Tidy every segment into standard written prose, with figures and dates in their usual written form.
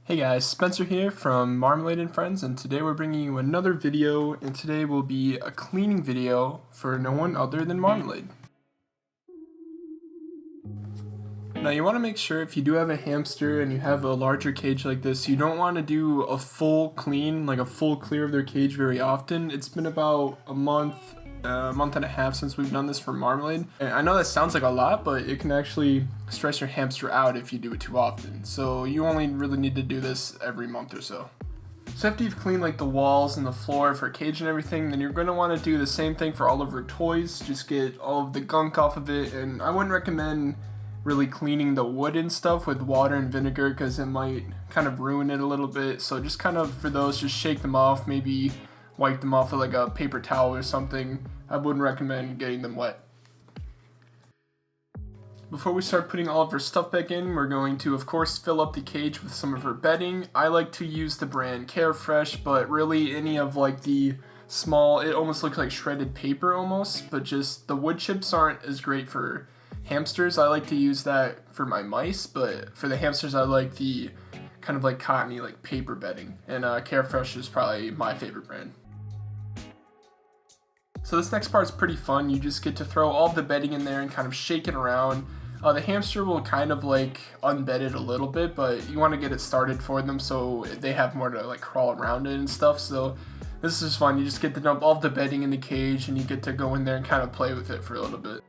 Hey guys, Spencer here from Marmalade and Friends, and today we're bringing you another video, and today will be a cleaning video for no one other than Marmalade. Now you want to make sure if you do have a hamster and you have a larger cage like this, you don't want to do a full clean, like a full clear of their cage very often. It's been about a month and a half since we've done this for Marmalade. And I know that sounds like a lot, but it can actually stress your hamster out if you do it too often. So you only really need to do this every month or so. So after you've cleaned like the walls and the floor for cage and everything, then you're going to want to do the same thing for all of her toys. Just get all of the gunk off of it, and I wouldn't recommend really cleaning the wood and stuff with water and vinegar because it might kind of ruin it a little bit. So just kind of for those, just shake them off, maybe wipe them off with like a paper towel or something. I wouldn't recommend getting them wet. Before we start putting all of her stuff back in, we're going to of course fill up the cage with some of her bedding. I like to use the brand Carefresh, but really any of like the small, it almost looks like shredded paper almost, but just the wood chips aren't as great for hamsters. I like to use that for my mice, but for the hamsters I like the kind of like cottony like paper bedding, and Carefresh is probably my favorite brand. So this next part is pretty fun. You just get to throw all the bedding in there and kind of shake it around. The hamster will kind of like unbed it a little bit, but you want to get it started for them so they have more to like crawl around it and stuff. So this is fun. You just get to dump all the bedding in the cage and you get to go in there and kind of play with it for a little bit.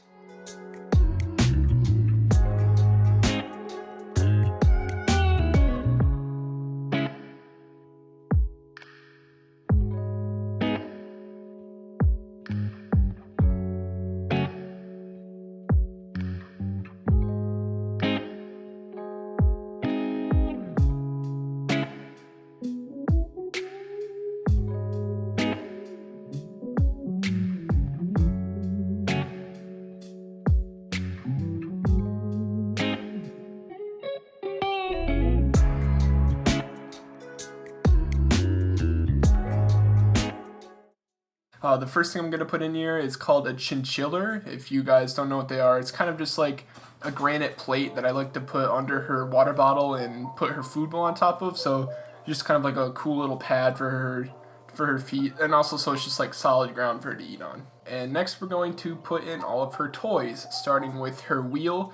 The first thing I'm going to put in here is called a chinchiller. If you guys don't know what they are, it's kind of just like a granite plate that I like to put under her water bottle and put her food bowl on top of. So just kind of like a cool little pad for her feet, and also so it's just like solid ground for her to eat on. And next we're going to put in all of her toys, starting with her wheel.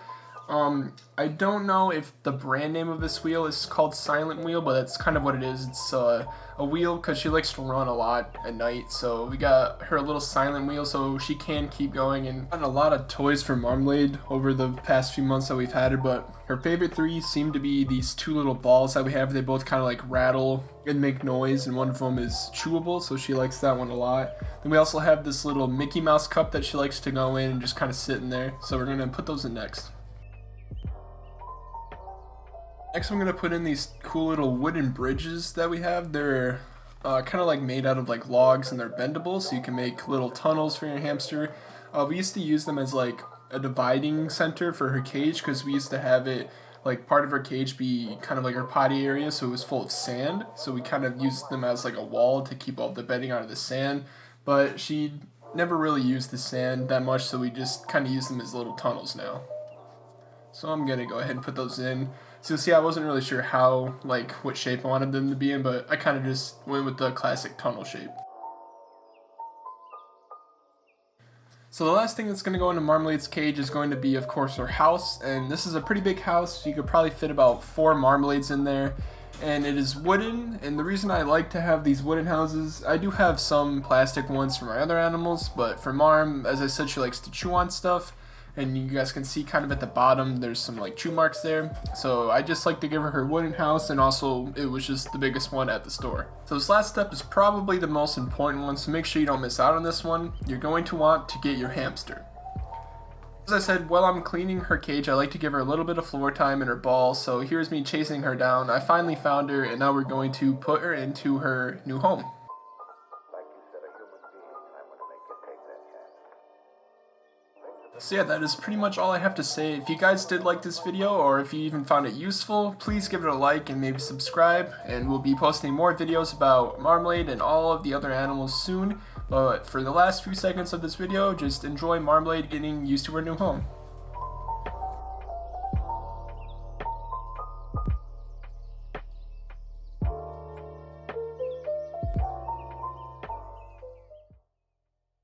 I don't know if the brand name of this wheel is called Silent Wheel, but that's kind of what it is. It's a wheel because she likes to run a lot at night, so we got her a little silent wheel so she can keep going. And gotten a lot of toys for Marmalade over the past few months that we've had her, but her favorite three seem to be these two little balls that we have. They both kind of like rattle and make noise, and one of them is chewable, so she likes that one a lot. Then we also have this little Mickey Mouse cup that she likes to go in and just kind of sit in there, so we're going to put those in next. Next I'm going to put in these cool little wooden bridges that we have. They're kind of like made out of like logs, and they're bendable so you can make little tunnels for your hamster. We used to use them as like a dividing center for her cage because we used to have it like part of her cage be kind of like her potty area, so it was full of sand. So we kind of used them as like a wall to keep all the bedding out of the sand, but she never really used the sand that much, so we just kind of use them as little tunnels now. So I'm going to go ahead and put those in. So see, I wasn't really sure how, like, what shape I wanted them to be in, but I kind of just went with the classic tunnel shape. So the last thing that's going to go into Marmalade's cage is going to be, of course, her house. And this is a pretty big house, so you could probably fit about 4 Marmalades in there. And it is wooden, and the reason I like to have these wooden houses, I do have some plastic ones for my other animals, but for Marm, as I said, she likes to chew on stuff. And you guys can see kind of at the bottom there's some like chew marks there, so I just like to give her wooden house, and also it was just the biggest one at the store. So this last step is probably the most important one, so make sure you don't miss out on this one. You're going to want to get your hamster. As I said, while I'm cleaning her cage, I like to give her a little bit of floor time in her ball, so here's me chasing her down. I finally found her, and now we're going to put her into her new home. So yeah, that is pretty much all I have to say. If you guys did like this video, or if you even found it useful, please give it a like and maybe subscribe, and we'll be posting more videos about Marmalade and all of the other animals soon. But for the last few seconds of this video, just enjoy Marmalade getting used to her new home.